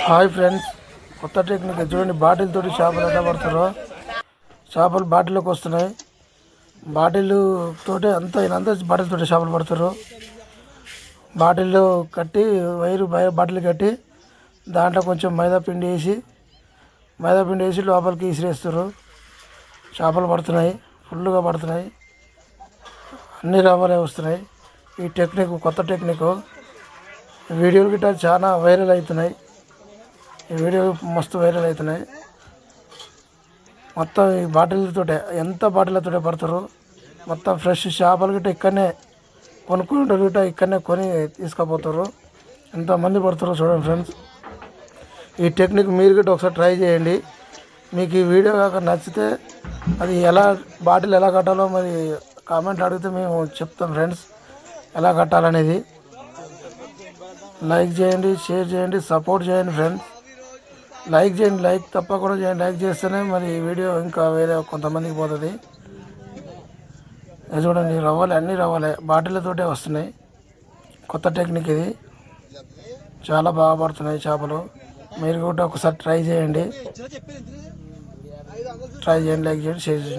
Hi friends, కొత్త technique చూడండి. Bottle తోటి చేపలు ఎలా పడతారో. చేపలు బాటిల్లోకి వస్తున్నాయి. బాటిల్ తోటి అంతా బాటిల్ తోటి చేపలు పడతారు. బాటిల్లో కట్టి బాటిల్ కట్టి దాంట్లో కొంచెం మైదా పిండి వేసి లోపలికి విసిరేస్తారు. చేపలు పడుతున్నాయి, ఫుల్గా పడుతున్నాయి. అన్ని రవాలే వస్తున్నాయి. ఈ టెక్నిక్ కొత్త టెక్నిక్. వీడియోలు గిట్ట చాలా వైరల్ అవుతున్నాయి. ఈ వీడియోలు మస్తు వైరల్ అవుతున్నాయి. మొత్తం ఈ బాటిల్తోటే ఎంత బాటిల్తోటే పడతారు. మొత్తం ఫ్రెష్ చేపలు గిట్ట ఇక్కడనే కొనుక్కుంటారు. గిట్ట ఇక్కడనే కొని తీసుకుపోతారు. ఎంతమంది పడతారో చూడండి ఫ్రెండ్స్. ఈ టెక్నిక్ మీరు గిట్ట ఒకసారి ట్రై చేయండి. మీకు ఈ వీడియో కాక నచ్చితే అది బాటిల్ ఎలా కట్టాలో మరి కామెంట్లు అడిగితే మేము చెప్తాం ఫ్రెండ్స్, ఎలా కట్టాలనేది. లైక్ చేయండి, షేర్ చేయండి, సపోర్ట్ చేయండి ఫ్రెండ్స్. లైక్ చేయండి, లైక్ తప్పకుండా చేయండి. లైక్ చేస్తేనే మరి ఈ వీడియో ఇంకా వేరే కొంతమందికి పోతుంది. చూడండి, అన్నీ రవ్వలే బాటిళ్ళతోటే వస్తున్నాయి. కొత్త టెక్నిక్ ఇది. చాలా బాగా పడుతున్నాయి చేపలు. మీరు కూడా ఒకసారి ట్రై చేయండి, లైక్ చేయండి, షేర్ చేయండి.